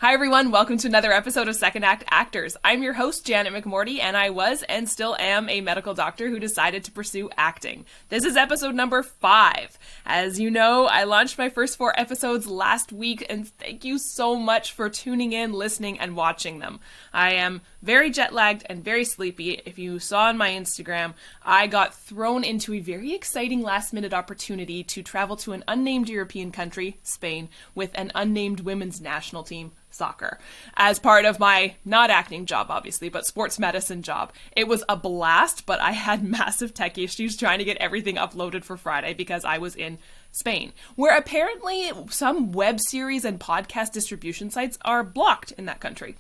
Hi everyone, welcome to another episode of Second Act Actors. I'm your host, Janet McMorty, and I was and still am a medical doctor who decided to pursue acting. This is episode number 5. As you know, I launched my first 4 episodes last week, and thank you so much for tuning in, listening, and watching them. I am very jet-lagged and very sleepy. If you saw on my Instagram, I got thrown into a very exciting last-minute opportunity to travel to an unnamed European country, Spain, with an unnamed women's national team, soccer, as part of my not acting job, obviously, but sports medicine job. It was a blast, but I had massive tech issues trying to get everything uploaded for Friday because I was in Spain, where apparently some web series and podcast distribution sites are blocked in that country.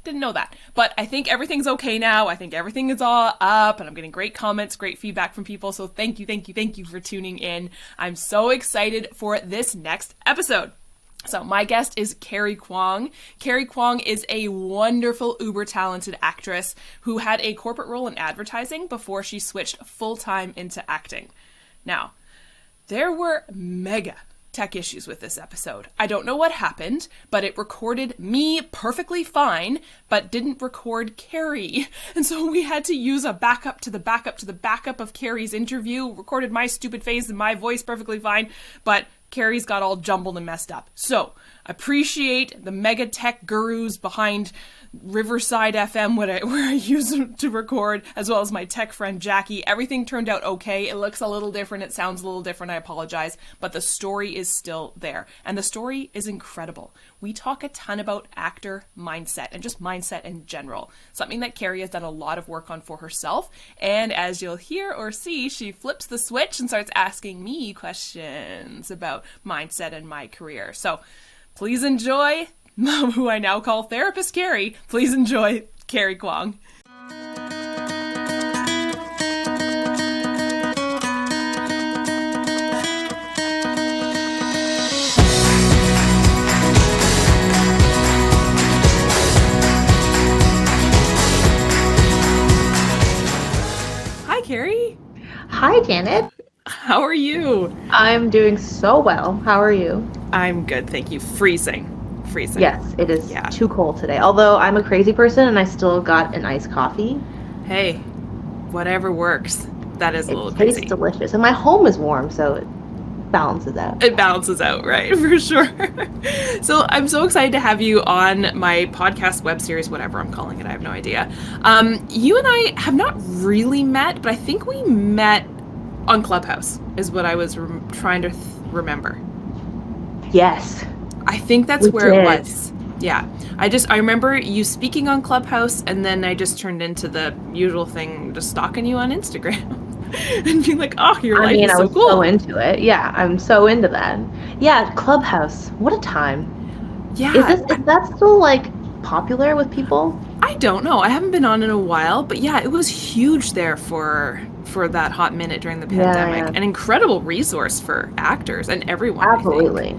Didn't know that, but I think everything's okay now. I think everything is all up, and I'm getting great comments, great feedback from people, so thank you for tuning in. I'm so excited for this next episode. So my guest is Karrie Kwong. Karrie Kwong is a wonderful, uber-talented actress who had a corporate role in advertising before she switched full-time into acting. Now, there were mega tech issues with this episode. I don't know what happened, but it recorded me perfectly fine, but didn't record Karrie. And so we had to use a backup to the backup to the backup of Karrie's interview, recorded my stupid face and my voice perfectly fine, but Karrie's got all jumbled and messed up. So, appreciate the mega tech gurus behind Riverside FM, where I use to record, as well as my tech friend Jackie. Everything turned out okay. It looks a little different. It sounds a little different. I apologize. But the story is still there. And the story is incredible. We talk a ton about actor mindset and just mindset in general. Something that Karrie has done a lot of work on for herself. And as you'll hear or see, she flips the switch and starts asking me questions about mindset and my career. So please enjoy who I now call Therapist Karrie. Please enjoy Karrie Kwong. Hi, Karrie. Hi, Janet. How are you? I'm doing so well. How are you? I'm good, thank you. Freezing. Yes, it is too cold today. Although I'm a crazy person and I still got an iced coffee. Hey, whatever works. That is a little crazy. It tastes delicious. And my home is warm, so it balances out. It balances out, right? For sure. So I'm so excited to have you on my podcast web series, whatever I'm calling it. I have no idea. You and I have not really met, but I think we met on Clubhouse is what I was trying to remember. Yes. I think that's where it was. Yeah. I remember you speaking on Clubhouse, and then I just turned into the usual thing, just stalking you on Instagram and being like, oh, your life is so cool. I was so into it. Yeah, I'm so into that. Yeah, Clubhouse. What a time. Yeah. Is that still, like, popular with people? I don't know. I haven't been on in a while, but yeah, it was huge there for that hot minute during the pandemic. Yeah. An incredible resource for actors and everyone. Absolutely.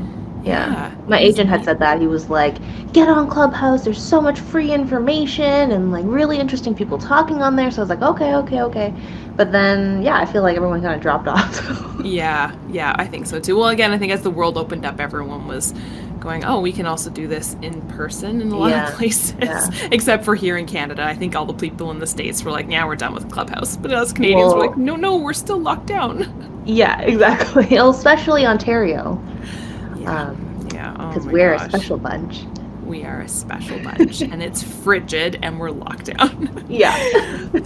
Yeah. My agent had said that. He was like, get on Clubhouse. There's so much free information and like really interesting people talking on there. So I was like, okay. But then, I feel like everyone kind of dropped off. Yeah, I think so too. Well, again, I think as the world opened up, everyone was going, oh, we can also do this in person in a lot of places, except for here in Canada. I think all the people in the States were like, we're done with Clubhouse. But us Canadians were like, no, we're still locked down. Yeah, exactly. Especially Ontario. Because we're a special bunch. We are a special bunch, and it's frigid, and we're locked down. Yeah.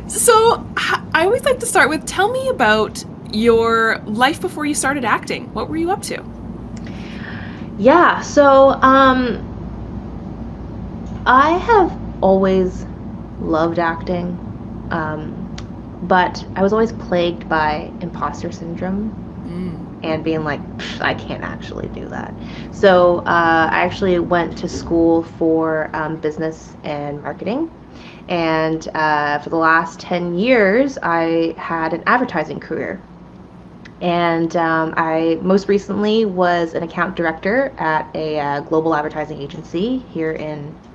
So I always like to start with, tell me about your life before you started acting. What were you up to? Yeah, so I have always loved acting, but I was always plagued by imposter syndrome. And being like, I can't actually do that. So I actually went to school for business and marketing. And for the last 10 years, I had an advertising career. And I most recently was an account director at a global advertising agency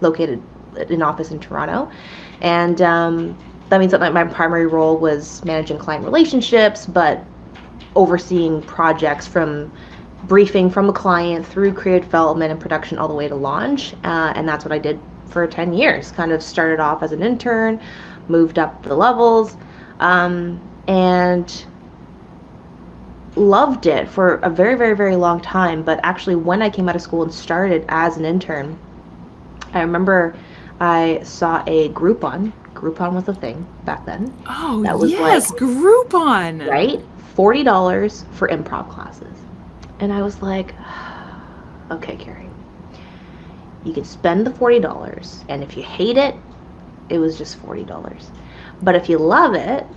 located in office in Toronto. And that means that my primary role was managing client relationships, but overseeing projects from briefing from a client through creative development and production all the way to launch. And that's what I did for 10 years. Kind of started off as an intern, moved up the levels, and loved it for a very, very, very long time. But actually, when I came out of school and started as an intern, I remember I saw a Groupon. Groupon was a thing back then. Oh, that was yes, like, Groupon. right? $40 for improv classes. And I was like, okay, Karrie, you can spend the $40, and if you hate it, it was just $40. But if you love it,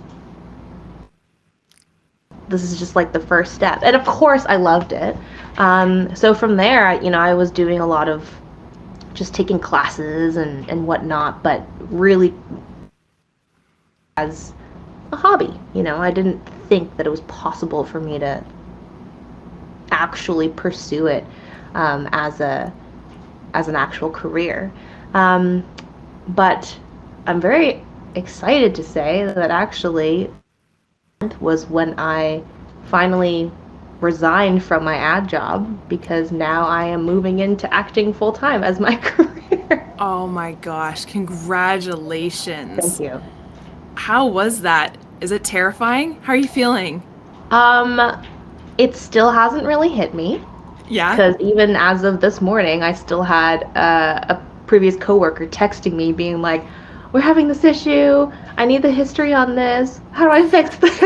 this is just like the first step. And of course, I loved it. So from there, I was doing a lot of just taking classes and whatnot, but really as a hobby. I didn't think that it was possible for me to actually pursue it as an actual career. But I'm very excited to say that actually was when I finally resigned from my ad job, because now I am moving into acting full time as my career. Oh my gosh, congratulations. Thank you. How was that? Is it terrifying? How are you feeling? It still hasn't really hit me. Yeah. Because even as of this morning, I still had a previous coworker texting me being like, we're having this issue. I need the history on this. How do I fix this?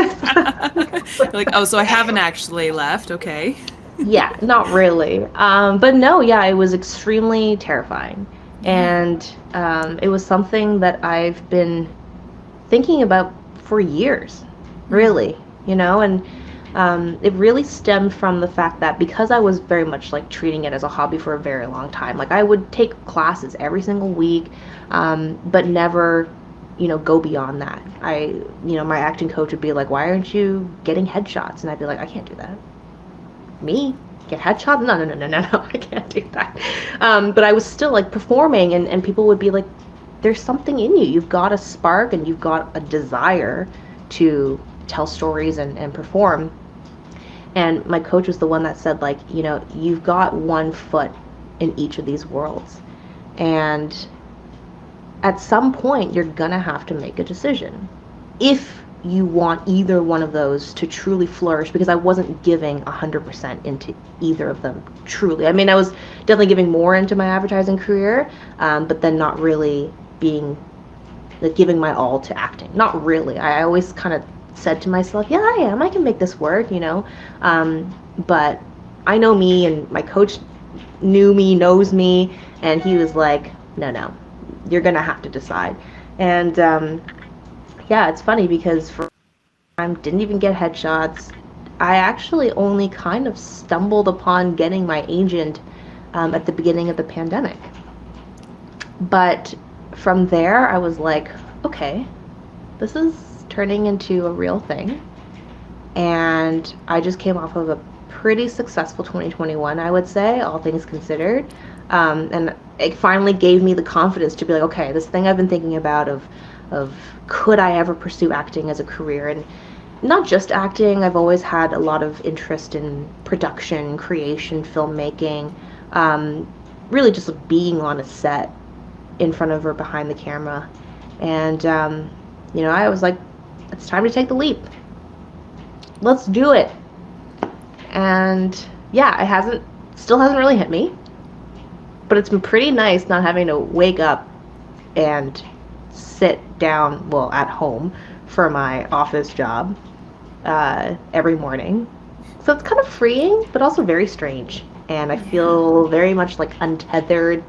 You're like, oh, so I haven't actually left. Okay. Yeah, not really. But no, yeah, it was extremely terrifying. And it was something that I've been thinking about for years, really, and it really stemmed from the fact that because I was very much like treating it as a hobby for a very long time, like I would take classes every single week, but never, go beyond that. My acting coach would be like, why aren't you getting headshots? And I'd be like, I can't do that. Me? Get headshots? No, I can't do that. But I was still like performing, and people would be like, there's something in you. You've got a spark and you've got a desire to tell stories and perform. And my coach was the one that said, like, you've got one foot in each of these worlds. And at some point, you're going to have to make a decision. If you want either one of those to truly flourish, because I wasn't giving 100% into either of them truly. I mean, I was definitely giving more into my advertising career, but then not really being like giving my all to acting. Not really. I always kind of said to myself, yeah, I am. I can make this work, But I know me, and my coach knew me, knows me, and he was like, no, you're going to have to decide. And yeah, it's funny because for I didn't even get headshots. I actually only kind of stumbled upon getting my agent at the beginning of the pandemic. But from there, I was like, okay, this is turning into a real thing. And I just came off of a pretty successful 2021, I would say, all things considered. And it finally gave me the confidence to be like, okay, this thing I've been thinking about of could I ever pursue acting as a career? And not just acting, I've always had a lot of interest in production, creation, filmmaking, really just like being on a set in front of or behind the camera. And, I was like, it's time to take the leap. Let's do it. And yeah, still hasn't really hit me, but it's been pretty nice not having to wake up and sit down, at home for my office job every morning. So it's kind of freeing, but also very strange. And I feel very much like untethered,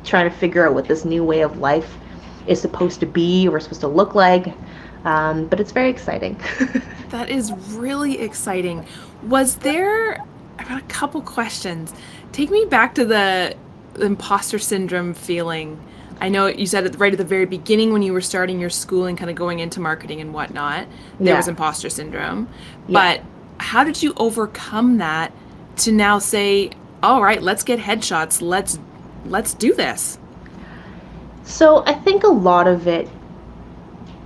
trying to figure out what this new way of life is supposed to be or supposed to look like. But it's very exciting. That is really exciting. I've got a couple questions. Take me back to the imposter syndrome feeling. I know you said it right at the very beginning when you were starting your school and kind of going into marketing and whatnot, there was imposter syndrome. Yeah. But how did you overcome that to now say, all right, let's get headshots. Let's do this. So I think a lot of it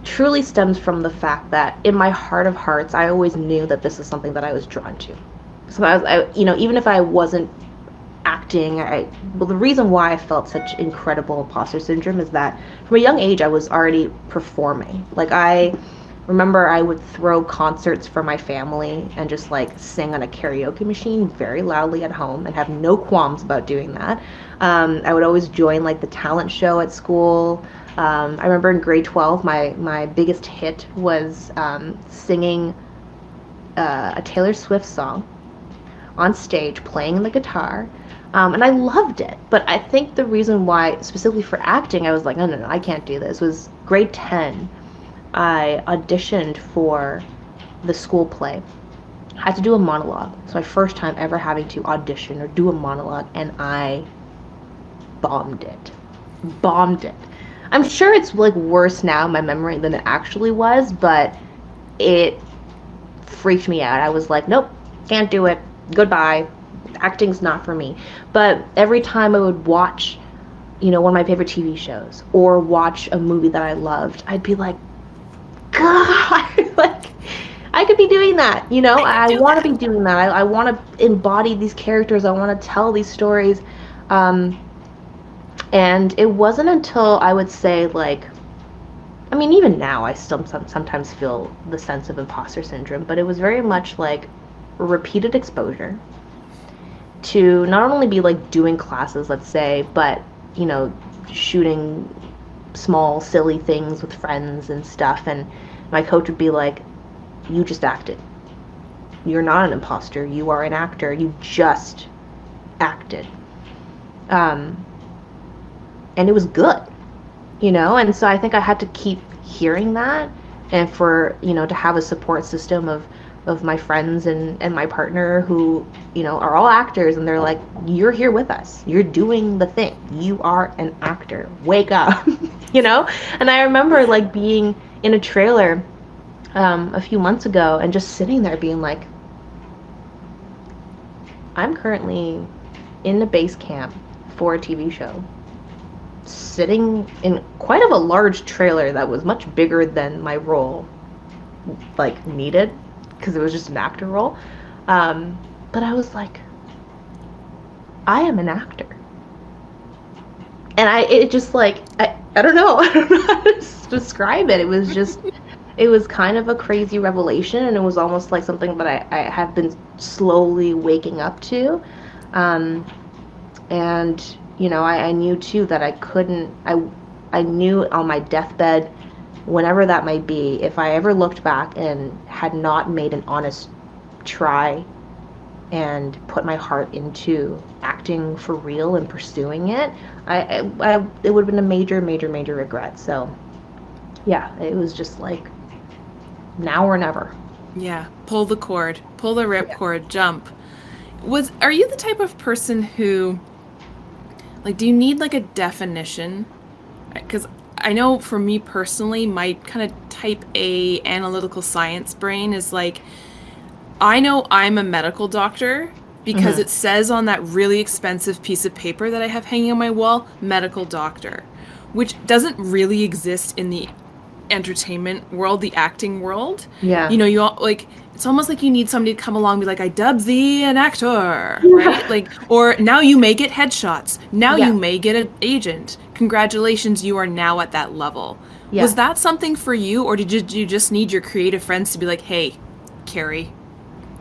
truly stems from the fact that in my heart of hearts, I always knew that this is something that I was drawn to. So even if I wasn't acting, the reason why I felt such incredible imposter syndrome is that from a young age I was already performing. Like, I remember I would throw concerts for my family and just like sing on a karaoke machine very loudly at home and have no qualms about doing that. I would always join like the talent show at school. I remember in grade 12, my biggest hit was singing a Taylor Swift song on stage, playing the guitar. And I loved it. But I think the reason why, specifically for acting, I was like, no, no, no, I can't do this, was grade 10. I auditioned for the school play. I had to do a monologue. It's my first time ever having to audition or do a monologue, and I bombed it. Bombed it. I'm sure it's like worse now in my memory than it actually was, but it freaked me out. I was like, nope, can't do it. Goodbye. Acting's not for me. But every time I would watch, one of my favorite TV shows or watch a movie that I loved, I'd be like, God, like, I could be doing that, I want to be doing that. I want to embody these characters. I want to tell these stories. And it wasn't until I would say, like, I mean, even now I still sometimes feel the sense of imposter syndrome, but it was very much like repeated exposure to not only be like doing classes, let's say, but, shooting small, silly things with friends and stuff. And my coach would be like, you just acted. You're not an imposter. You are an actor. You just acted. And it was good, And so I think I had to keep hearing that, and for, to have a support system of my friends and my partner who, are all actors, and they're like, you're here with us. You're doing the thing. You are an actor. Wake up, And I remember like being in a trailer a few months ago and just sitting there being like, I'm currently in the base camp for a TV show, sitting in quite of a large trailer that was much bigger than my role like needed, because it was just an actor role. But I was like, I am an actor. And it just like, I don't know. I don't know how to describe it. It was kind of a crazy revelation, and it was almost like something that I have been slowly waking up to. And, I knew too that I knew on my deathbed, whenever that might be, if I ever looked back and had not made an honest try and put my heart into acting for real and pursuing it, it would have been a major, major, major regret. So, yeah, it was just like, now or never. Yeah, pull the cord, pull the ripcord, jump. Are you the type of person who, like, do you need like a definition? Because I know for me personally, my kind of type A analytical science brain is like, I know I'm a medical doctor because it says on that really expensive piece of paper that I have hanging on my wall, medical doctor, which doesn't really exist in the entertainment world, the acting world. Yeah. You all, like, it's almost like you need somebody to come along and be like, I dub thee an actor, right? Like, or now you may get headshots. Now you may get an agent. Congratulations, you are now at that level. Yeah. Was that something for you, or did you just need your creative friends to be like, hey, Karrie,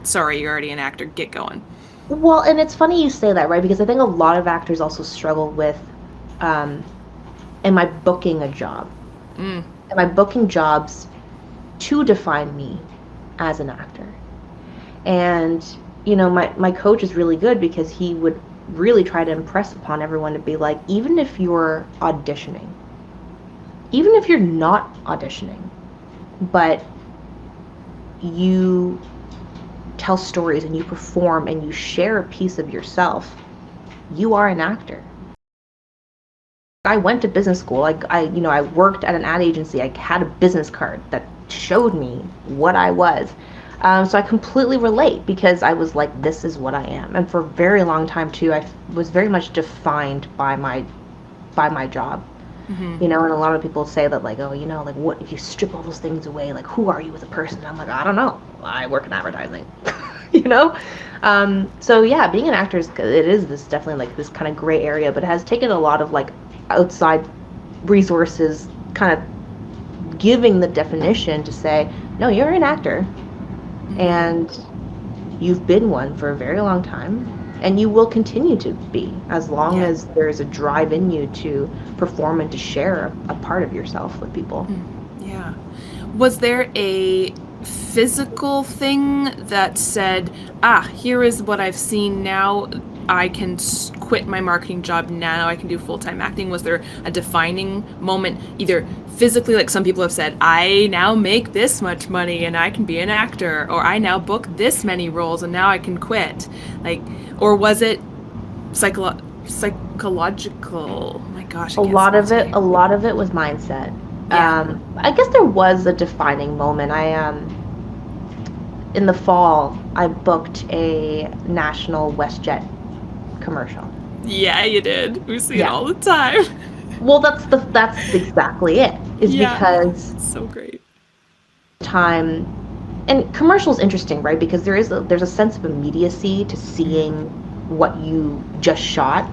sorry, you're already an actor, get going? Well, and it's funny you say that, right? Because I think a lot of actors also struggle with, am I booking a job? Am I booking jobs to define me as an actor? And, my coach is really good because he would really try to impress upon everyone to be like, even if you're auditioning, even if you're not auditioning, but you tell stories and you perform and you share a piece of yourself, you are an actor. I went to business school. I worked at an ad agency. I had a business card that showed me what I was. So I completely relate, because I was like, this is what I am. And for a very long time too, I was very much defined by my job. And a lot of people say that, like, oh, like, what if you strip all those things away? Like, who are you as a person? And I'm like, I don't know. I work in advertising. So yeah, being an actor it is this definitely like this kind of gray area, but it has taken a lot of like outside resources kind of giving the definition to say, no, you're an actor, and you've been one for a very long time, and you will continue to be as long as there's a drive in you to perform and to share a part of yourself with people. Yeah. Was there a physical thing that said, here is what I've seen now, I can quit my marketing job now, I can do full-time acting? Was there a defining moment, either physically, like some people have said, I now make this much money and I can be an actor, or I now book this many roles and now I can quit? Like, or was it psychological? Oh my gosh, A lot of it was mindset. I guess there was a defining moment. In the fall, I booked a national WestJet commercial. Yeah, you did. We see it all the time. Well, that's exactly it. Because it's so great. Time, and commercial's interesting, right? Because there's a sense of immediacy to seeing what you just shot,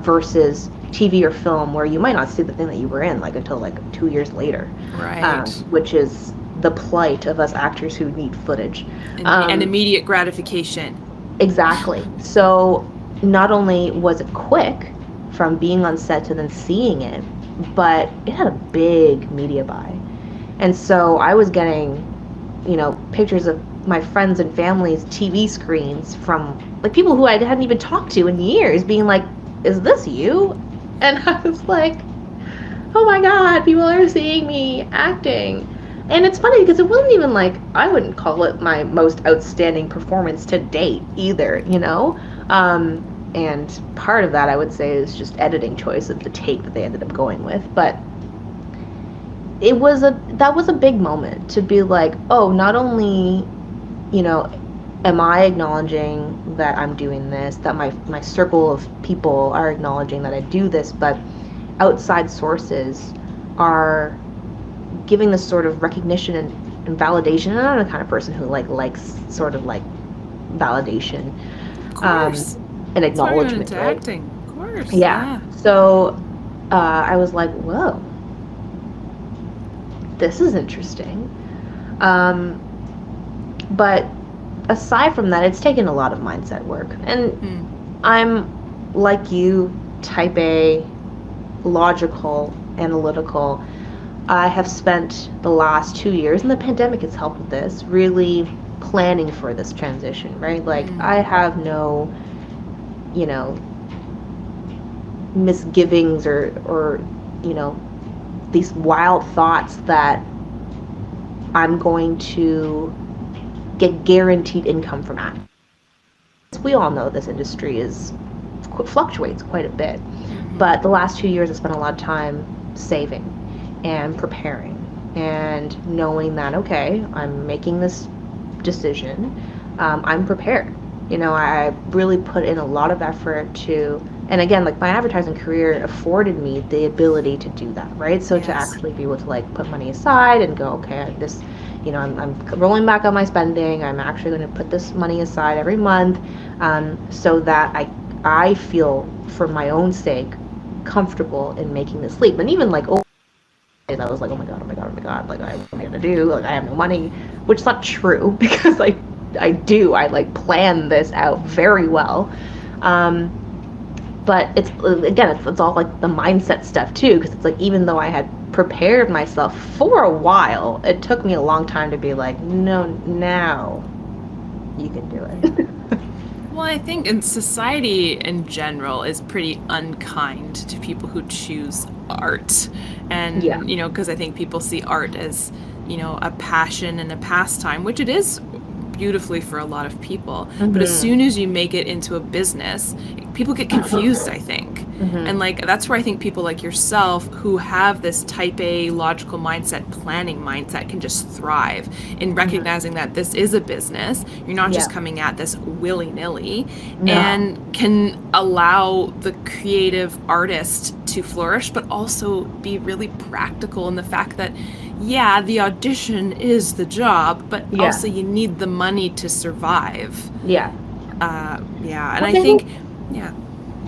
versus TV or film where you might not see the thing that you were in like until like 2 years later, right? Which is the plight of us actors who need footage and immediate gratification. Exactly. So not only was it quick from being on set to then seeing it, but it had a big media buy, and so I was getting, pictures of my friends and family's TV screens from like people who I hadn't even talked to in years, being like, "Is this you?" And I was like, oh my god, people are seeing me acting. And it's funny because it wasn't even like, I wouldn't call it my most outstanding performance to date either, and part of that I would say is just editing choice of the take that they ended up going with. But that was a big moment to be like, oh, not only, am I acknowledging that I'm doing this, that my circle of people are acknowledging that I do this, but outside sources are giving this sort of recognition and validation. And I'm the kind of person who likes sort of like validation, of course, and acknowledgement. Into acting, of course. Yeah. So I was like, whoa, this is interesting. But aside from that, it's taken a lot of mindset work. And I'm, like you, type A, logical, analytical. I have spent the last 2 years, and the pandemic has helped with this, really planning for this transition, right? Like, I have no, misgivings or these wild thoughts that I'm going to get guaranteed income from acting. We all know this industry fluctuates quite a bit, but the last 2 years I spent a lot of time saving and preparing and knowing that, okay, I'm making this decision, I'm prepared. I really put in a lot of effort to, and again, like my advertising career afforded me the ability to do that, right? So to actually be able to like put money aside and go, okay, this, I'm rolling back on my spending. I'm actually going to put this money aside every month, so that I feel, for my own sake, comfortable in making this leap. And even like, I was like, oh my god, like, what am I going to do? Like, I have no money, which is not true, because I like plan this out very well. But it's all like the mindset stuff too, because it's like, even though I had prepared myself for a while, it took me a long time to be like, no, now you can do it. Well, I think in society in general is pretty unkind to people who choose art. And, because I think people see art as, a passion and a pastime, which it is beautifully for a lot of people. But as soon as you make it into a business, people get confused, I think. And like that's where I think people like yourself who have this type A logical mindset, planning mindset, can just thrive in recognizing that this is a business. You're not just coming at this willy-nilly, and can allow the creative artist to flourish, but also be really practical in the fact that the audition is the job, but also you need the money to survive. And I think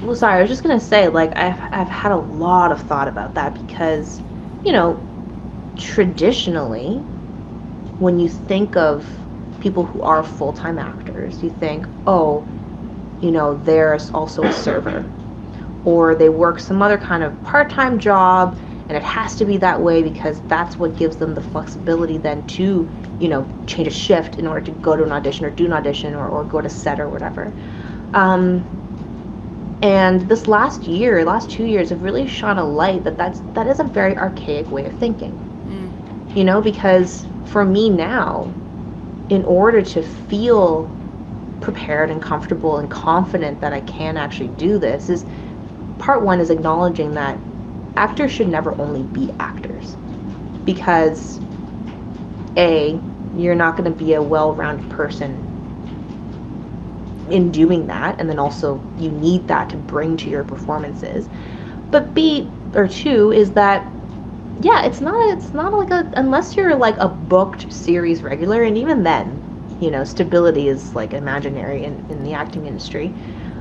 well, sorry, I was just gonna say, like, I've had a lot of thought about that because, you know, traditionally, when you think of people who are full-time actors, you think, oh, you know, there's also a server, or they work some other kind of part-time job, and it has to be that way because that's what gives them the flexibility then to, you know, change a shift in order to go to an audition or do an audition or go to set or whatever. And this last 2 years have really shone a light that is a very archaic way of thinking. You know, because for me now, in order to feel prepared and comfortable and confident that I can actually do this, is part one is acknowledging that actors should never only be actors, because you're not going to be a well-rounded person in doing that, and then also you need that to bring to your performances. But two is that it's not like unless you're like a booked series regular, and even then, you know, stability is like imaginary in the acting industry.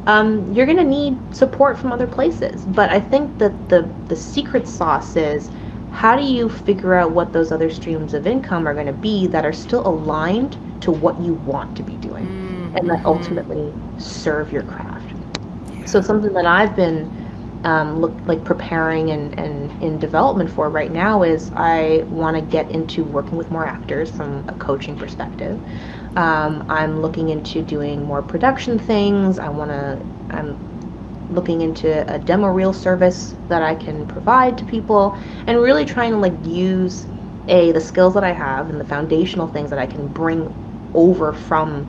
You're gonna need support from other places. But I think that the secret sauce is, how do you figure out what those other streams of income are going to be that are still aligned to what you want to be doing, and that ultimately serve your craft? So it's something that I've been preparing and in development for right now is I want to get into working with more actors from a coaching perspective. I'm looking into doing more production things. I'm looking into a demo reel service that I can provide to people, and really trying to like use the skills that I have and the foundational things that I can bring over from,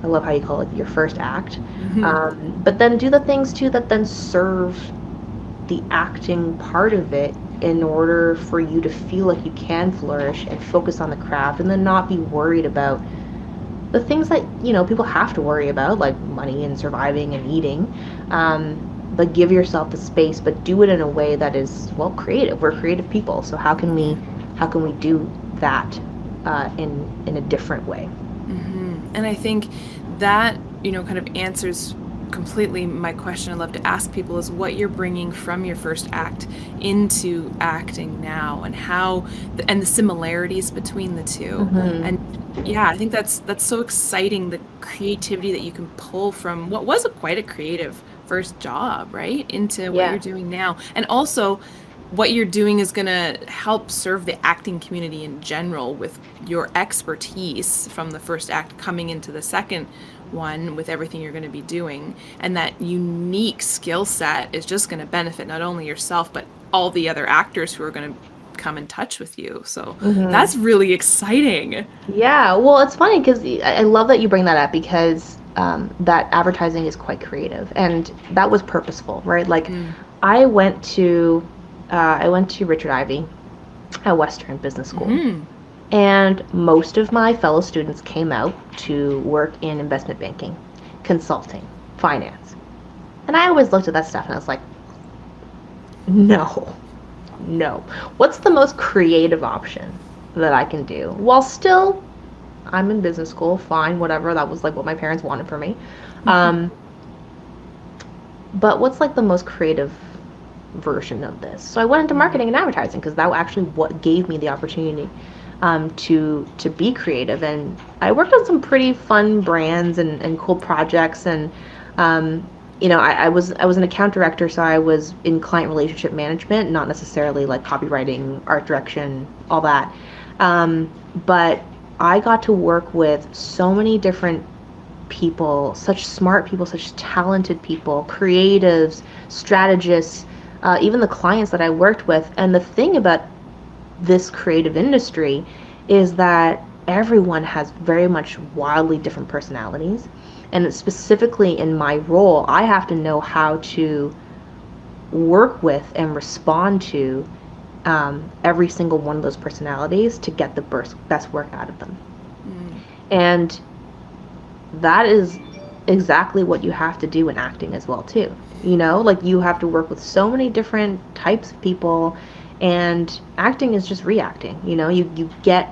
I love how you call it, your first act, but then do the things too that then serve the acting part of it, in order for you to feel like you can flourish and focus on the craft, and then not be worried about the things that, you know, people have to worry about, like money and surviving and eating. But give yourself the space, but do it in a way that is, well, creative. We're creative people, so how can we do that in a different way? And I think that, you know, kind of answers completely my question I love to ask people, is what you're bringing from your first act into acting now, and how and the similarities between the two. And I think that's so exciting, the creativity that you can pull from what was quite a creative first job, right, into what you're doing now. And also what you're doing is going to help serve the acting community in general with your expertise from the first act coming into the second one with everything you're going to be doing. And that unique skill set is just going to benefit not only yourself, but all the other actors who are going to come in touch with you. So that's really exciting. Yeah, well, it's funny because I love that you bring that up, because that advertising is quite creative, and that was purposeful, right? Like I went to Richard Ivey at Western Business School. And most of my fellow students came out to work in investment banking, consulting, finance. And I always looked at that stuff and I was like, no. What's the most creative option that I can do? While still, I'm in business school, fine, whatever. That was like what my parents wanted for me. But what's like the most creative version of this? So I went into marketing and advertising, because that actually what gave me the opportunity to be creative. And I worked on some pretty fun brands and cool projects, and you know, I was an account director, so I was in client relationship management, not necessarily like copywriting, art direction, all that. But I got to work with so many different people, such smart people, such talented people, creatives, strategists, even the clients that I worked with. And the thing about this creative industry is that everyone has very much wildly different personalities. And specifically in my role, I have to know how to work with and respond to every single one of those personalities to get the best work out of them. And that is exactly what you have to do in acting as well too. You know, like you have to work with so many different types of people, and acting is just reacting. You know, you get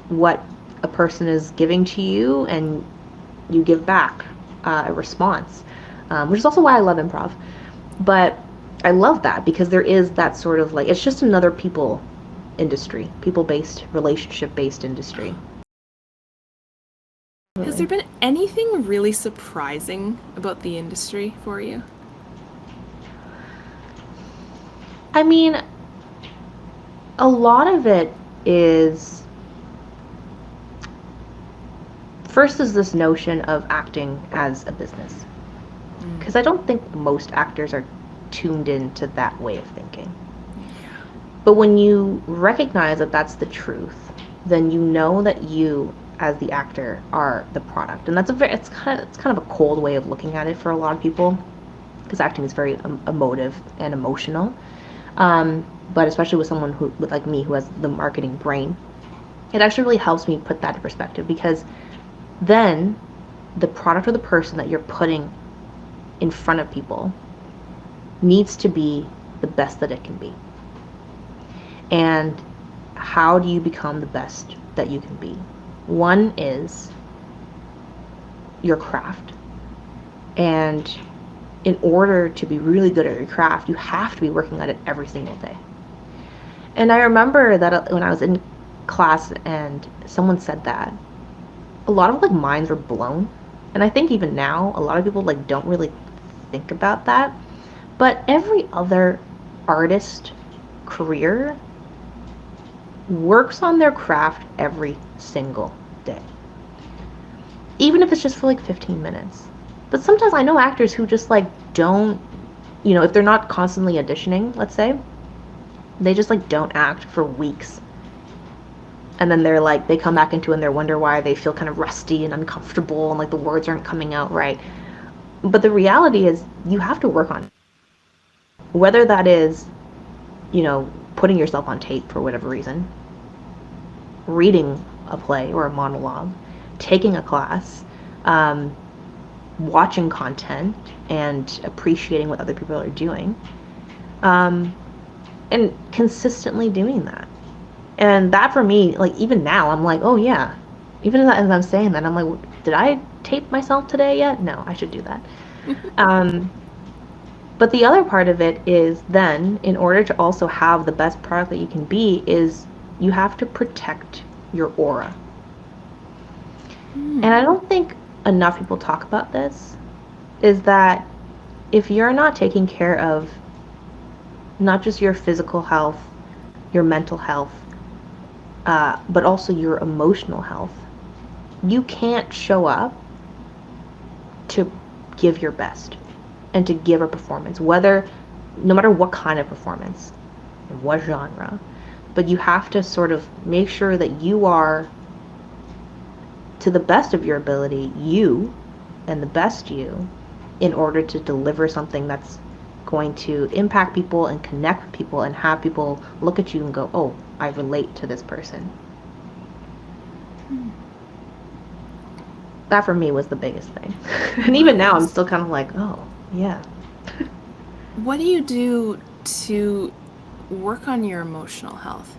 what a person is giving to you and you give back a response, which is also why I love improv. But I love that because there is that sort of like, it's just another people-based, relationship-based industry. Has there been anything really surprising about the industry for you? I mean, a lot of it is, first is this notion of acting as a business. Because I don't think most actors are tuned into that way of thinking. But when you recognize that that's the truth, then you know that you, as the actor, are the product. And it's kind of a cold way of looking at it for a lot of people, because acting is very emotive and emotional. But especially with someone like me, who has the marketing brain, it actually really helps me put that in perspective, because then the product or the person that you're putting in front of people needs to be the best that it can be. And how do you become the best that you can be? One is your craft. And in order to be really good at your craft, you have to be working at it every single day. And I remember that when I was in class and someone said that, a lot of like minds were blown. And I think even now, a lot of people like don't really think about that. But every other artist career works on their craft every single day. Even if it's just for like 15 minutes. But sometimes I know actors who just like don't, you know, if they're not constantly auditioning, let's say, they just like don't act for weeks. And then they're like, they come back into it and they wonder why they feel kind of rusty and uncomfortable and like the words aren't coming out right. But the reality is you have to work on it. Whether that is, you know, putting yourself on tape for whatever reason, reading a play or a monologue, taking a class, watching content and appreciating what other people are doing, and consistently doing that. And that for me, like even now, I'm like, oh yeah. Even as I'm saying that, I'm like, did I tape myself today yet? No, I should do that. But the other part of it is then, in order to also have the best product that you can be, is you have to protect your aura. And I don't think enough people talk about this, is that if you're not taking care of not just your physical health, your mental health, but also your emotional health, you can't show up to give your best and to give a performance, no matter what kind of performance, in what genre, but you have to sort of make sure that you are, to the best of your ability, you and the best you, in order to deliver something that's going to impact people and connect with people and have people look at you and go, oh, I relate to this person. That for me was the biggest thing. And even now I'm still kind of like, oh, yeah. What do you do to work on your emotional health?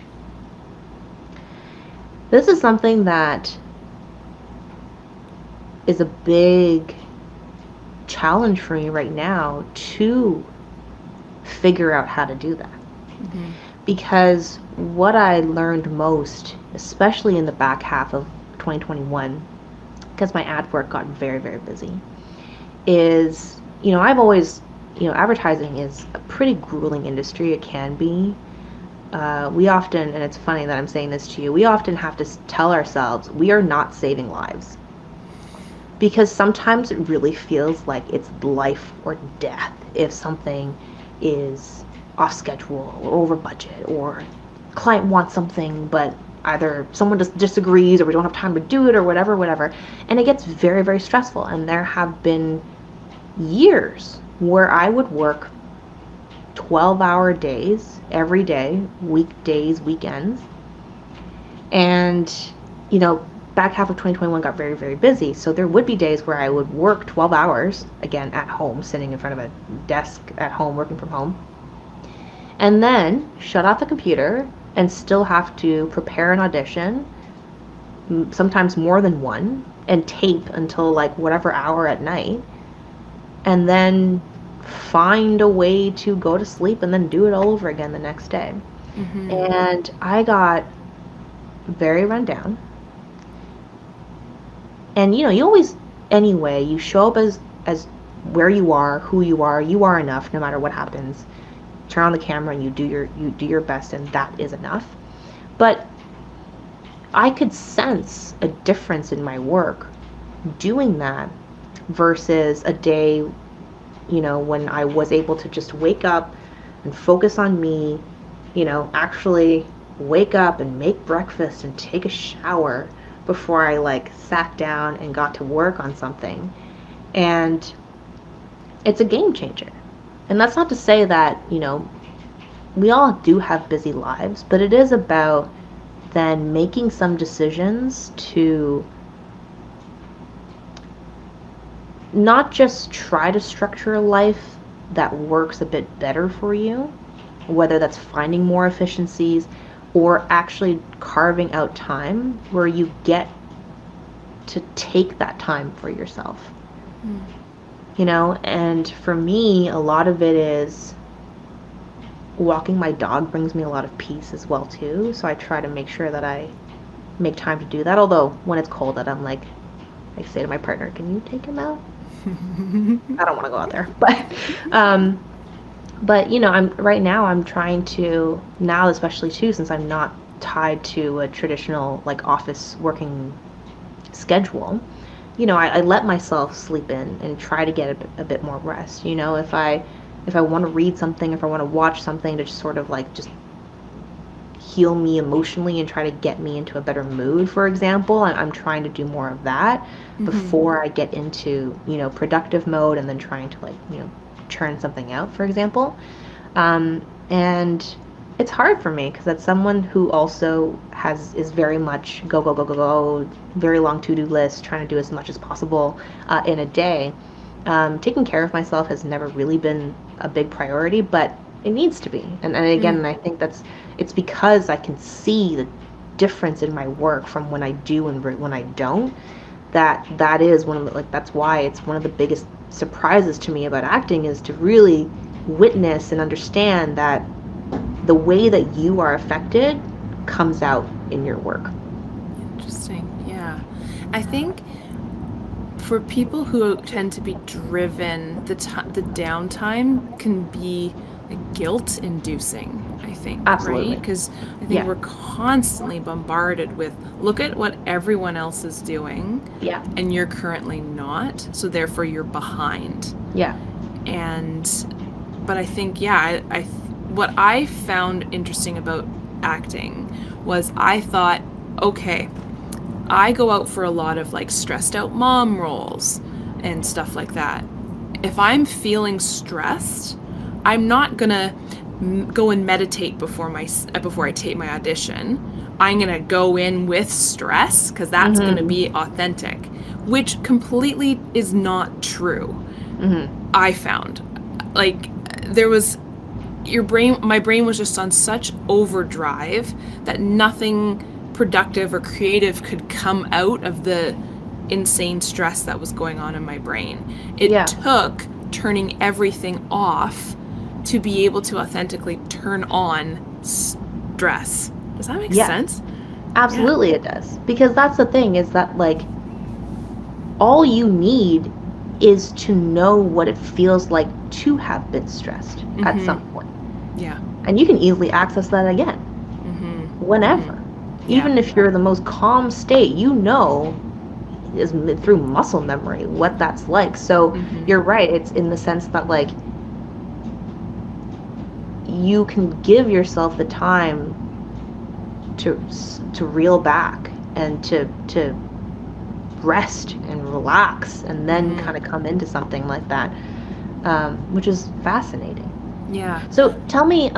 This is something that is a big challenge for me right now, to figure out how to do that. Mm-hmm. Because what I learned most, especially in the back half of 2021, because my ad work got very, very busy, is, you know, I've always, you know, advertising is a pretty grueling industry. It can be. We often, and it's funny that I'm saying this to you, we often have to tell ourselves we are not saving lives. Because sometimes it really feels like it's life or death if something is off schedule or over budget, or client wants something but either someone just disagrees or we don't have time to do it or whatever. And it gets very, very stressful. And there have been years where I would work 12-hour days every day, weekdays, weekends. And, you know, back half of 2021 got very, very busy. So there would be days where I would work 12 hours, again, at home, sitting in front of a desk at home, working from home. And then shut off the computer and still have to prepare an audition, sometimes more than one, and tape until like whatever hour at night. And then find a way to go to sleep and then do it all over again the next day. Mm-hmm. And I got very run down. And you know, you always, anyway, you show up as where you are, who you are enough no matter what happens. Turn on the camera and you do your best, and that is enough. But I could sense a difference in my work doing that versus a day, you know, when I was able to just wake up and focus on me, you know, actually wake up and make breakfast and take a shower before I like sat down and got to work on something. And it's a game changer. And that's not to say that, you know, we all do have busy lives, but it is about then making some decisions to not just try to structure a life that works a bit better for you, whether that's finding more efficiencies or actually carving out time where you get to take that time for yourself. Mm. You know, and for me, a lot of it is walking my dog brings me a lot of peace as well too. So I try to make sure that I make time to do that. Although when it's cold out, I'm like, I say to my partner, "Can you take him out?" I don't want to go out there, but you know, I'm trying to now, especially too, since I'm not tied to a traditional like office working schedule. You know, I let myself sleep in and try to get a bit more rest. You know, if I want to read something, if I want to watch something to just sort of like just heal me emotionally and try to get me into a better mood, for example, I'm trying to do more of that before I get into, you know, productive mode and then trying to like, you know, churn something out, for example. And it's hard for me because that's someone who also is very much go, very long to-do list, trying to do as much as possible in a day. Taking care of myself has never really been a big priority, but it needs to be. And again, I think it's because I can see the difference in my work from when I do and when I don't. That is one of the, like, that's why it's one of the biggest surprises to me about acting is to really witness and understand that the way that you are affected comes out in your work. Interesting. Yeah. I think for people who tend to be driven, the downtime can be like guilt-inducing, I think. Absolutely. Right? Because I think we're constantly bombarded with, look at what everyone else is doing. Yeah. And you're currently not. So therefore you're behind. Yeah. But I think, what I found interesting about acting was I thought, okay, I go out for a lot of like stressed out mom roles and stuff like that. If I'm feeling stressed, I'm not gonna go and meditate before I tape my audition. I'm gonna go in with stress because that's gonna be authentic, which completely is not true. I found, like, there was my brain was just on such overdrive that nothing productive or creative could come out of the insane stress that was going on in my brain. It took turning everything off to be able to authentically turn on stress. Does that make sense? Absolutely, it does. Because that's the thing, is that like all you need is to know what it feels like to have been stressed at some point. Yeah. And you can easily access that again. Whenever. Even if you're in the most calm state, you know, is through muscle memory what that's like. So you're right. It's in the sense that like you can give yourself the time to reel back and to rest and relax and then kind of come into something like that, which is fascinating. Yeah. So tell me,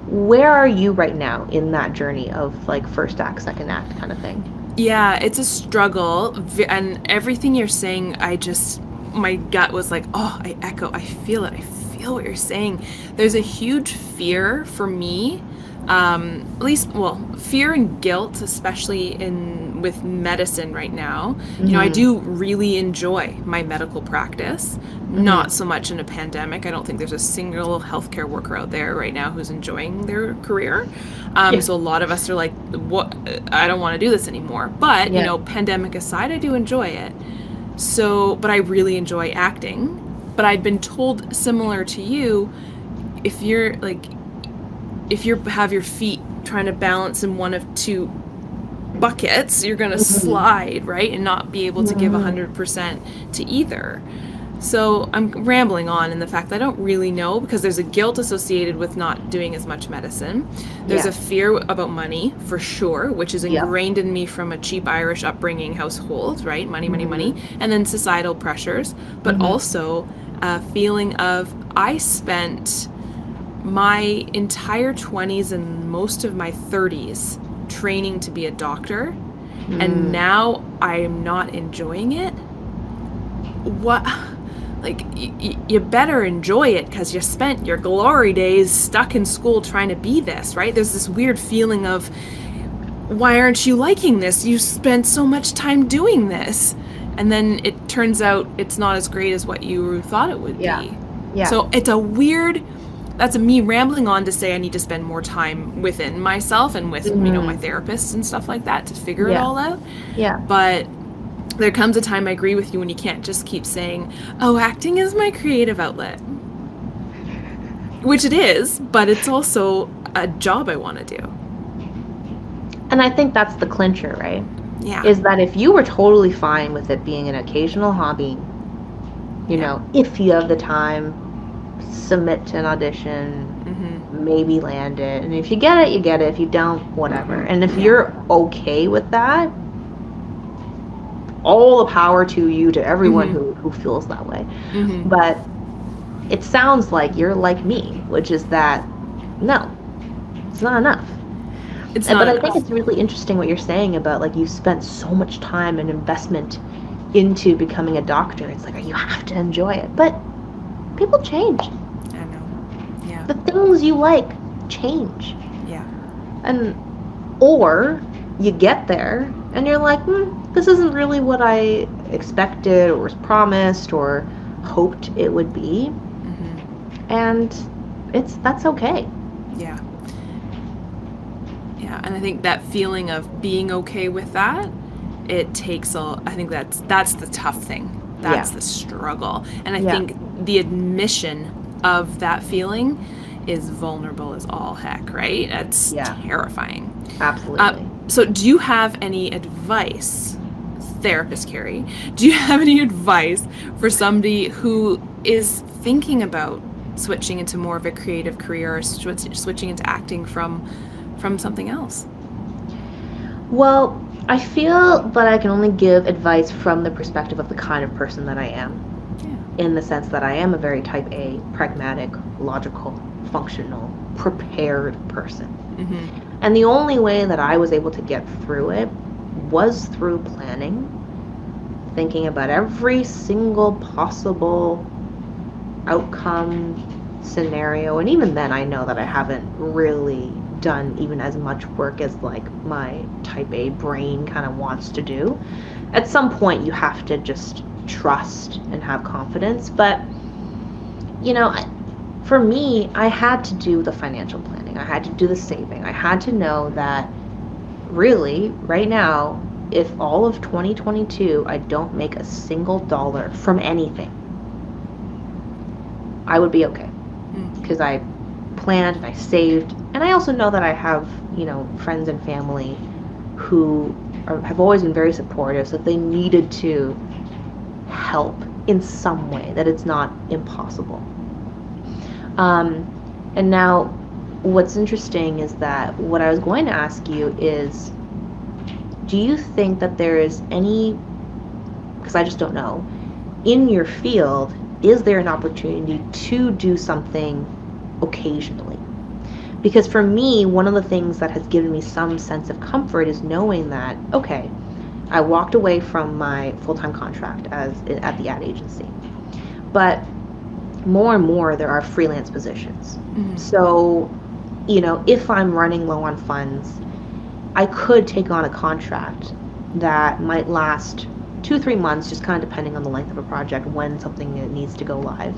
where are you right now in that journey of like first act, second act kind of thing? Yeah, it's a struggle. And everything you're saying, my gut was like, oh, I echo, I feel it. I feel what you're saying. There's a huge fear for me, at least, well, fear and guilt, especially with medicine right now. I Mm-hmm. do really enjoy my medical practice, not Mm-hmm. so much in a pandemic. I don't think there's a single healthcare worker out there right now who's enjoying their career. Yeah. So a lot of us are like, what? I don't want to do this anymore. But, Yeah. pandemic aside, I do enjoy it. So, but I really enjoy acting. But I'd been told, similar to you, if you're like, if you have your feet trying to balance in one of two buckets, you're going to Mm-hmm. slide, right? And not be able to give Mm-hmm. 100% to either. So I'm rambling on in the fact that I don't really know, because there's a guilt associated with not doing as much medicine. There's a Yeah. fear about money, for sure, which is Yep. ingrained in me from a cheap Irish upbringing household, right? Money, money, money. Mm-hmm. And then societal pressures, but Mm-hmm. also a feeling of I spent my entire 20s and most of my 30s training to be a doctor, and Mm. now I am not enjoying it. What? Like, you better enjoy it, because you spent your glory days stuck in school trying to be this, right? There's this weird feeling of, why aren't you liking this? You spent so much time doing this. And then it turns out it's not as great as what you thought it would Yeah. be. Yeah. So it's a weird, that's me rambling on to say I need to spend more time within myself and with, my Mm-hmm. therapists and stuff like that to figure it Yeah. all out. Yeah. But there comes a time, I agree with you, when you can't just keep saying, oh, acting is my creative outlet. Which it is, but it's also a job I want to do. And I think that's the clincher, right? Yeah. Is that if you were totally fine with it being an occasional hobby, Yeah. if you have the time, submit to an audition, Mm-hmm. maybe land it. And if you get it, you get it. If you don't, whatever. And if Yeah. you're okay with that, all the power to you, to everyone Mm-hmm. who feels that way. Mm-hmm. But it sounds like you're like me, which is that no, it's not enough. It's not But I think enough. it's really interesting what you're saying about like you spent so much time and investment into becoming a doctor. It's like you have to enjoy it. But people change. I know. Yeah. The things you like change. Yeah. And or you get there and you're like, this isn't really what I expected or was promised or hoped it would be. Mm-hmm. And that's okay. Yeah. Yeah. And I think that feeling of being okay with that, it takes I think that's the tough thing. That's Yeah. the struggle. And I Yeah. think the admission of that feeling is vulnerable as all heck, right? It's Yeah. terrifying. Absolutely. So do you have any advice, therapist Karrie, do you have any advice for somebody who is thinking about switching into more of a creative career, or switching into acting from something else? Well, I feel that I can only give advice from the perspective of the kind of person that I am, Yeah. in the sense that I am a very type A, pragmatic, logical, functional, prepared person. Mm-hmm. And the only way that I was able to get through it was through planning, thinking about every single possible outcome, scenario. And even then, I know that I haven't really done even as much work as like my type A brain kind of wants to do. At some point, you have to just trust and have confidence. But, for me, I had to do the financial planning. I had to do the saving. I had to know that really, right now, if all of 2022 I don't make a single dollar from anything, I would be okay. Because I planned and I saved. And I also know that I have, friends and family who have always been very supportive. So if they needed to help in some way, that it's not impossible. And now, what's interesting is that what I was going to ask you is, do you think that there is any, because I just don't know, in your field, is there an opportunity to do something occasionally? Because for me, one of the things that has given me some sense of comfort is knowing that, okay, I walked away from my full-time contract at the ad agency. But more and more there are freelance positions. So, if I'm running low on funds, I could take on a contract that might last 2-3 months, just kind of depending on the length of a project, when something needs to go live.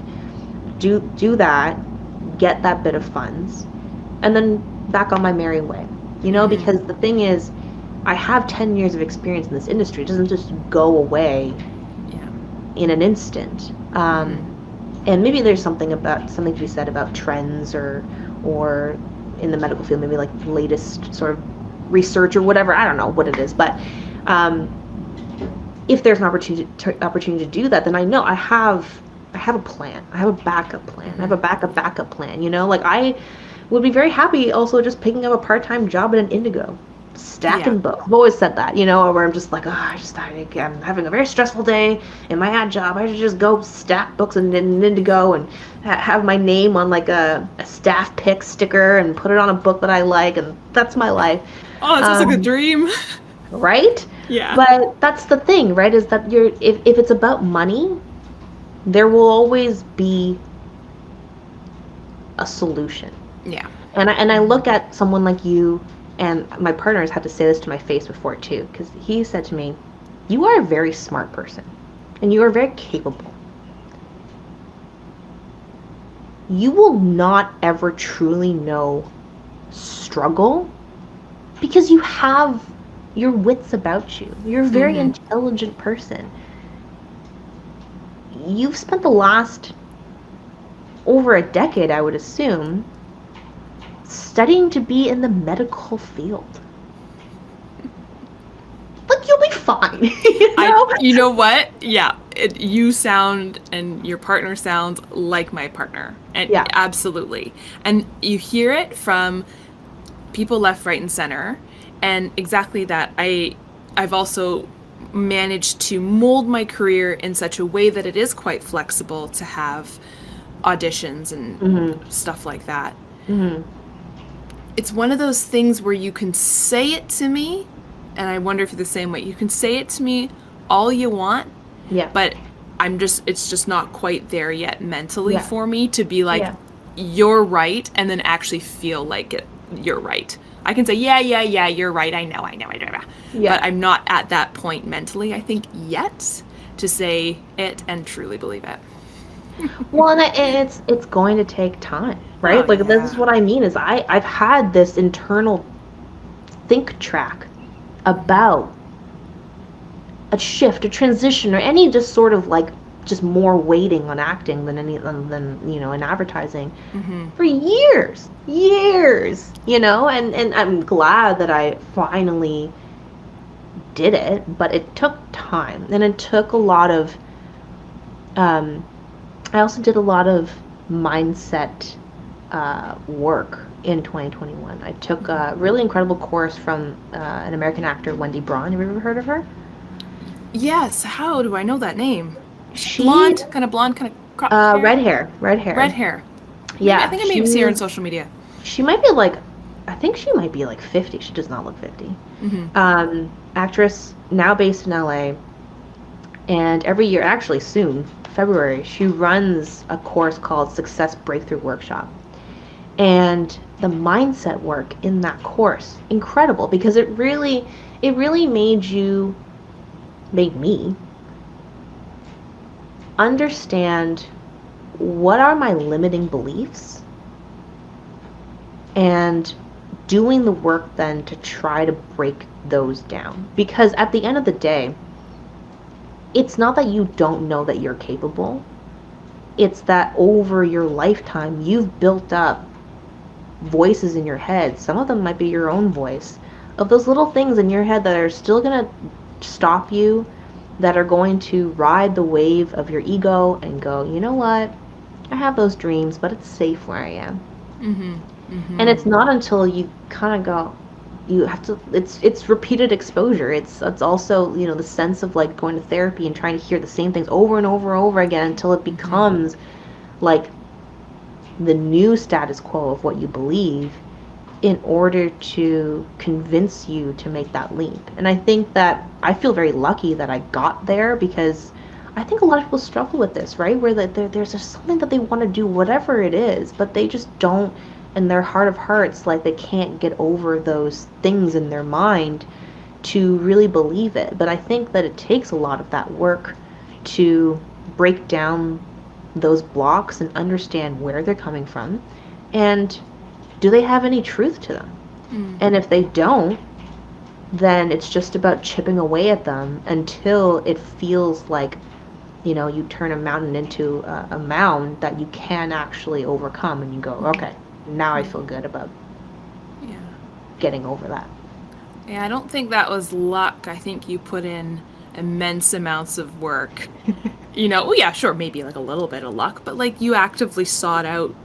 Do that, get that bit of funds, and then back on my merry way. Because the thing is, I have 10 years of experience in this industry. It doesn't just go away in an instant. And maybe there's something to be said about trends or in the medical field, maybe like the latest sort of research or whatever. I don't know what it is, but if there's an opportunity to do that, then I know I have a plan. I have a backup plan. I have a backup plan. Like I would be very happy also just picking up a part-time job at an Indigo, stacking books. I've always said that, where I'm just like, I'm having a very stressful day in my ad job. I should just go stack books in Indigo and have my name on like a staff pick sticker and put it on a book that I like, and that's my life. Oh, it sounds like a dream. Right? Yeah. But that's the thing, right? Is that if it's about money, there will always be a solution. Yeah. And I look at someone like you, and my partner has had to say this to my face before too, because he said to me, "You are a very smart person, and you are very capable. You will not ever truly know struggle because you have your wits about you. You're a very intelligent person. You've spent the last over a decade, I would assume, studying to be in the medical field. Like, you'll be fine." You know what? Yeah. You sound, and your partner sounds like my partner. And Yeah. Absolutely. And you hear it from people left, right, and center. And exactly that. I've also managed to mold my career in such a way that it is quite flexible to have auditions and stuff like that. It's one of those things where you can say it to me, and I wonder if you're the same way. You can say it to me all you want, but it's just not quite there yet mentally for me to be like, you're right, and then actually feel like you're right. I can say, yeah, you're right, I know. But I'm not at that point mentally, I think, yet, to say it and truly believe it. Well, and it's going to take time, right? This is what I mean, is I've had this internal think track about a shift, a transition, or any just sort of like just more waiting on acting than in advertising for years, and I'm glad that I finally did it, but it took time, and it took a lot of I also did a lot of mindset work in 2021. I took a really incredible course from an American actor, Wendy Braun. Have you ever heard of her? Yes. How do I know that name? Blonde, kind of crop hair? Red hair. Red hair. Yeah. I think I may see her on social media. She might be I think she might be like 50. She does not look 50. Actress, now based in LA. And every year, actually soon, February, she runs a course called Success Breakthrough Workshop. And the mindset work in that course, incredible, because it really made me understand what are my limiting beliefs, and doing the work then to try to break those down. Because at the end of the day, it's not that you don't know that you're capable. It's that over your lifetime, you've built up voices in your head. Some of them might be your own voice, of those little things in your head that are still going to stop you, that are going to ride the wave of your ego and go, you know what? I have those dreams, but it's safe where I am. And it's not until you kind of go, you have to, it's repeated exposure. It's also, you know, the sense of like going to therapy and trying to hear the same things over and over and over again until it becomes like the new status quo of what you believe, in order to convince you to make that leap. And I think that I feel very lucky that I got there, because I think a lot of people struggle with this, right? Where there's just something that they want to do, whatever it is, but they just don't, in their heart of hearts, like they can't get over those things in their mind to really believe it. But I think that it takes a lot of that work to break down those blocks and understand where they're coming from, and do they have any truth to them? And if they don't, then it's just about chipping away at them until it feels like, you know, you turn a mountain into a mound that you can actually overcome, and you go, okay, now I feel good about getting over that. Yeah, I don't think that was luck. I think you put in immense amounts of work. You know, well, yeah, sure, maybe like a little bit of luck, but like you actively sought out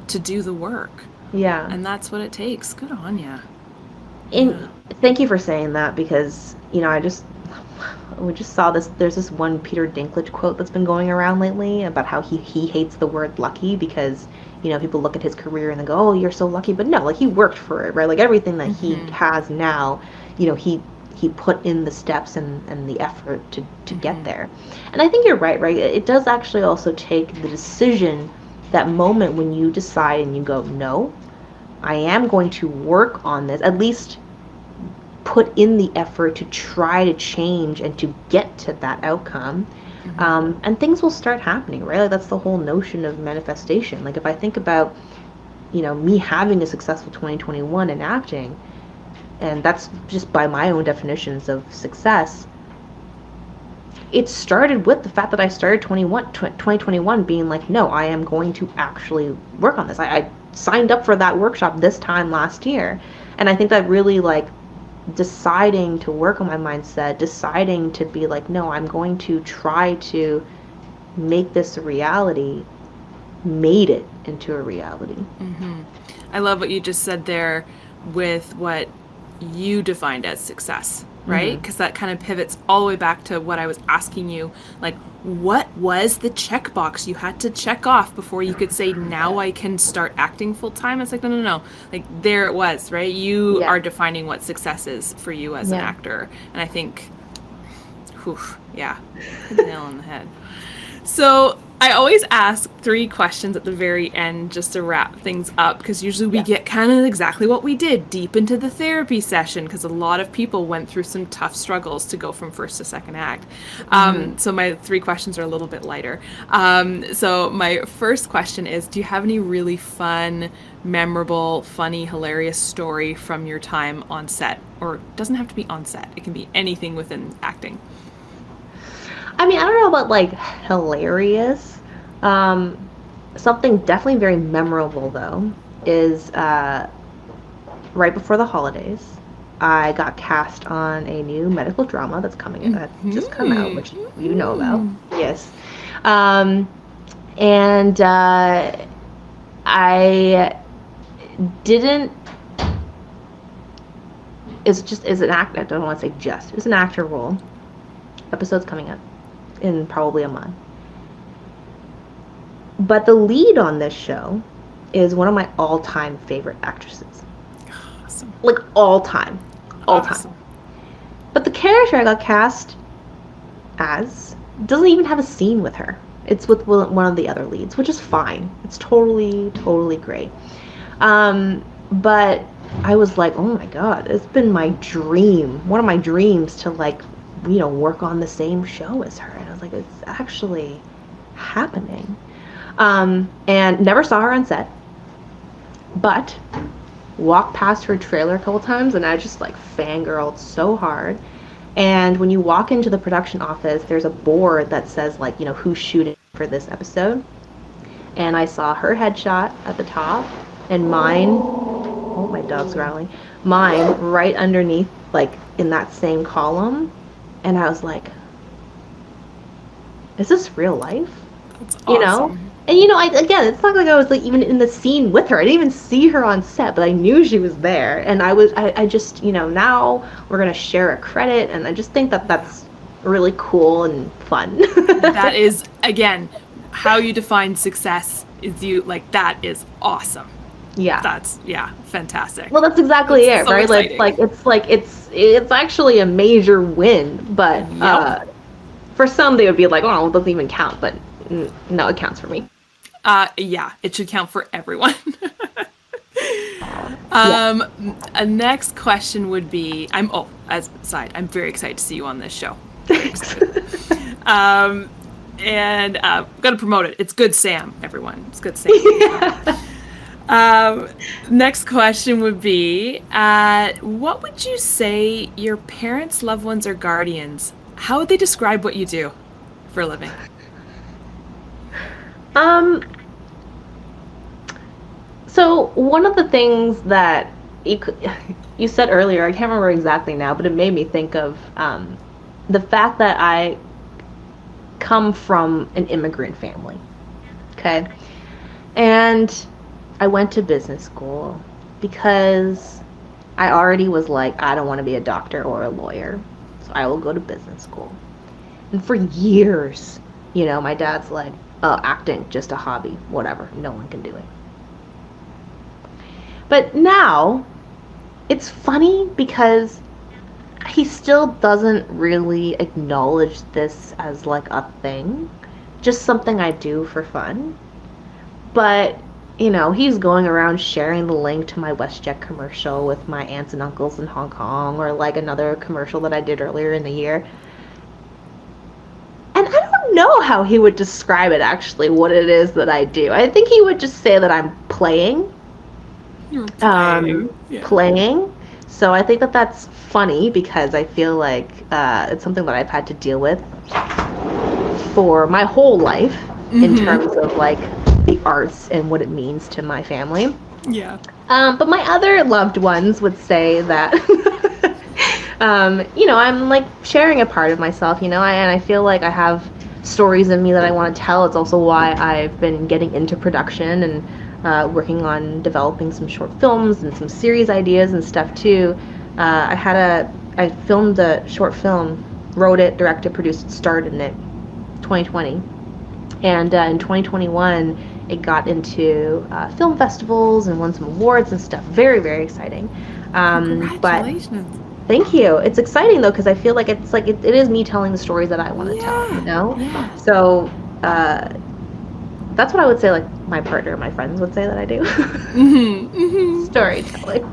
to do the work. Yeah. And that's what it takes. Good on ya. And thank you for saying that, because, you know, we just saw this, there's this one Peter Dinklage quote that's been going around lately about how he hates the word lucky, because, you know, people look at his career and they go, oh, you're so lucky. But no, like, he worked for it, right? Like, everything that he has now, you know, he put in the steps and the effort to get there. And I think you're right? It does actually also take the decision, that moment when you decide and you go, no, I am going to work on this, at least put in the effort to try to change and to get to that outcome. And things will start happening, right? Like, that's the whole notion of manifestation. Like, if I think about, you know, me having a successful 2021 in acting, and that's just by my own definitions of success, it started with the fact that I started 2021 being like, no, I am going to actually work on this. I signed up for that workshop this time last year. And I think that really, like, deciding to work on my mindset, deciding to be like, no, I'm going to try to make this a reality, made it into a reality. I love what you just said there with what you defined as success, right? Because that kind of pivots all the way back to what I was asking you, like, what was the checkbox you had to check off before you could say, now I can start acting full time? It's like, no. Like, there it was, right? You are defining what success is for you as an actor. And I think, hit the nail on the head. So I always ask 3 questions at the very end just to wrap things up, because usually we get kind of exactly what we did, deep into the therapy session, because a lot of people went through some tough struggles to go from first to second act. So my 3 questions are a little bit lighter. So my first question is, do you have any really fun, memorable, funny, hilarious story from your time on set? Or it doesn't have to be on set. It can be anything within acting. I mean, I don't know about, like, hilarious. Something definitely very memorable, though, is right before the holidays, I got cast on a new medical drama that's coming in, that's just come out, which you know about. Yes. And I didn't... It's an act. I don't want to say just. It's an actor role. Episode's coming up in probably a month. But the lead on this show is one of my all-time favorite actresses. Awesome. Like, all-time. Awesome. But the character I got cast as doesn't even have a scene with her. It's with one of the other leads, which is fine. It's totally great. But I was like, oh my god, it's been my dream, one of my dreams, to, like, you know, work on the same show as her. And I was like, it's actually happening. And never saw her on set, but walked past her trailer a couple times, and I just, like, fangirled so hard. And when you walk into the production office, there's a board that says, like, you know, who's shooting for this episode. And I saw her headshot at the top, and mine, oh, my dog's growling, mine right underneath, like, in that same column. And I was like, is this real life? That's awesome. You know? And again, it's not like I was like even in the scene with her. I didn't even see her on set, but I knew she was there. And I just, now we're gonna share a credit, and I just think that that's really cool and fun. That is, again, how you define success is that is awesome. Yeah. That's, fantastic. Well, that's exactly That's it, so right? exciting. It's actually a major win, but Yep. for some they would be like, oh, it doesn't even count, but no, it counts for me. Yeah, it should count for everyone. Yeah. A next question would be, as a side, I'm very excited to see you on this show. Very Thanks. excited. And gotta promote it. It's Good Sam, everyone. It's Good Sam. Yeah. Next question would be, what would you say your parents, loved ones, or guardians, how would they describe what you do for a living? Um, so one of the things that you said earlier, I can't remember exactly now, but it made me think of the fact that I come from an immigrant family. Okay. And I went to business school because I already was like, I don't want to be a doctor or a lawyer. So I will go to business school. And for years, my dad's like, oh, acting, just a hobby, whatever. No one can do it. But now, it's funny because he still doesn't really acknowledge this as like a thing, just something I do for fun. But, he's going around sharing the link to my WestJet commercial with my aunts and uncles in Hong Kong, or like another commercial that I did earlier in the year. And I don't know how he would describe it actually, what it is that I do. I think he would just say that I'm playing. You're playing. Yeah. Playing. So I think that that's funny because I feel like it's something that I've had to deal with for my whole life in terms of like the arts and what it means to my family. Yeah. But my other loved ones would say that, I'm like sharing a part of myself, and I feel like I have stories in me that I want to tell. It's also why I've been getting into production and working on developing some short films and some series ideas and stuff too. I filmed a short film, wrote it, directed, produced, starred in it, 2020. And in 2021, it got into film festivals and won some awards and stuff. Very, very exciting. But Congratulations. thank you. It's exciting though because I feel like it is me telling the stories that I want to tell. Yeah. So that's what I would say. Like my partner, my friends would say that I do. Storytelling.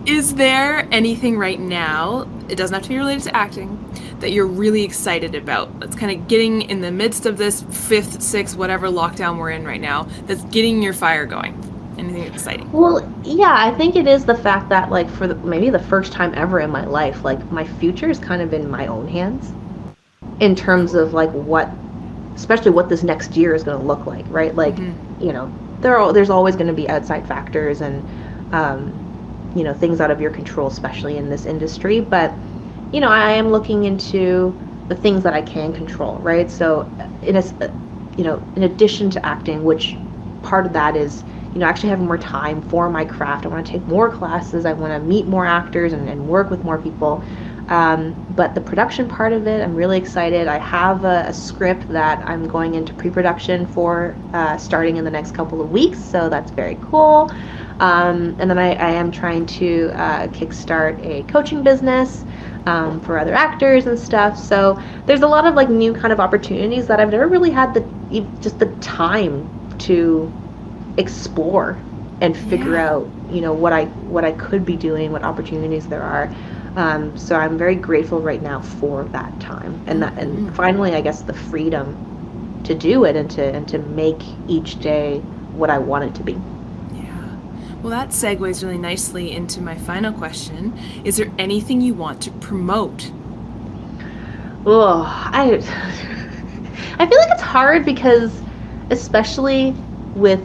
Is there anything right now, it doesn't have to be related to acting, that you're really excited about? That's kind of getting in the midst of this fifth, sixth, whatever lockdown we're in right now, that's getting your fire going. Anything exciting? Well, yeah, I think it is the fact that like maybe the first time ever in my life, like my future is kind of in my own hands in terms of like especially what this next year is going to look like, right? Like, there's always going to be outside factors and things out of your control, especially in this industry. But I am looking into the things that I can control, right? So in addition to acting, which part of that is actually having more time for my craft. I want to take more classes. I want to meet more actors and work with more people. But the production part of it, I'm really excited. I have a script that I'm going into pre-production for starting in the next couple of weeks, so that's very cool. And then I am trying to kickstart a coaching business for other actors and stuff. So there's a lot of like new kind of opportunities that I've never really had just the time to explore and figure out what I could be doing, what opportunities there are. So I'm very grateful right now for that time and finally I guess the freedom to do it and to make each day what I want it to be. Yeah. Well, that segues really nicely into my final question. Is there anything you want to promote? Oh, I feel like it's hard because especially with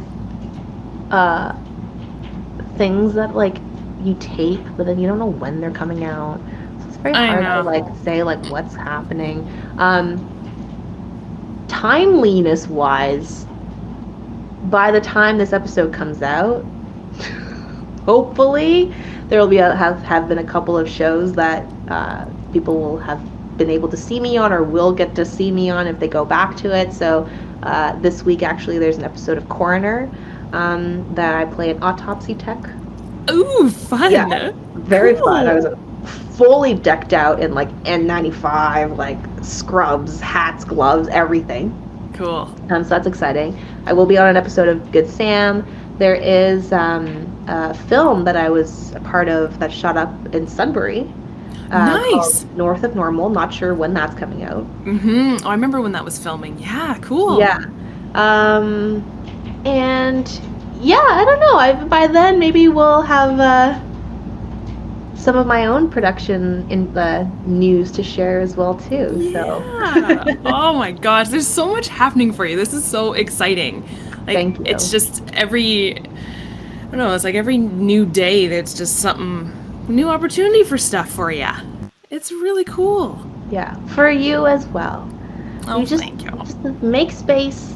things that like you tape but then you don't know when they're coming out, so it's very hard to like say like what's happening. Timeliness wise, by the time this episode comes out, hopefully there will be have been a couple of shows that people will have been able to see me on or will get to see me on if they go back to it. So this week, actually, there's an episode of Coroner that I play an autopsy tech. Ooh, fun. Yeah, very cool. fun. I was fully decked out in like N95, like scrubs, hats, gloves, everything. Cool. So that's exciting. I will be on an episode of Good Sam. There is a film that I was a part of that shot up in Sudbury. Nice. Called North of Normal. Not sure when that's coming out. Mm-hmm. Oh, I remember when that was filming. Yeah, cool. Yeah. And yeah, I don't know. By then maybe we'll have some of my own production in the news to share as well too. Yeah. So. Oh my gosh, there's so much happening for you. This is so exciting. Like, Thank you. It's just I don't know, it's like every new day there's just something, new opportunity for stuff for you. It's really cool. Yeah, for you as well. Oh, thank you. Just make space,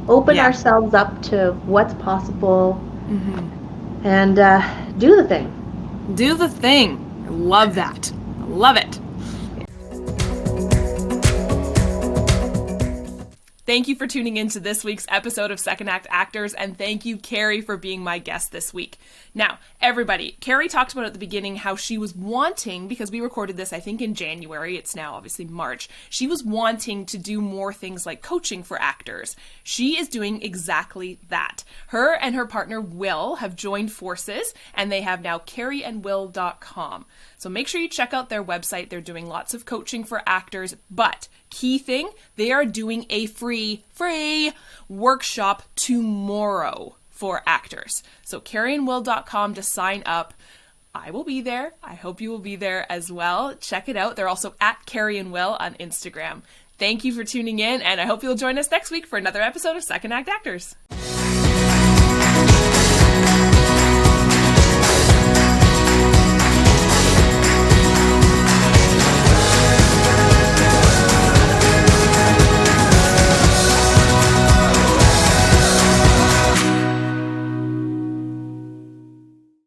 open ourselves up to what's possible, and do the thing. Do the thing. I love that. I love it. Thank you for tuning in to this week's episode of Second Act Actors, and thank you, Karrie, for being my guest this week. Now, everybody, Karrie talked about at the beginning how she was wanting, because we recorded this, I think, in January, it's now obviously March, she was wanting to do more things like coaching for actors. She is doing exactly that. Her and her partner, Will, have joined forces, and they have now karrieandwill.com. So make sure you check out their website. They're doing lots of coaching for actors, but key thing, they are doing a free workshop tomorrow for actors. So karrieandwill.com to sign up. I will be there. I hope you will be there as well. Check it out. They're also at Karrie and Will on Instagram. Thank you for tuning in, and I hope you'll join us next week for another episode of Second Act Actors.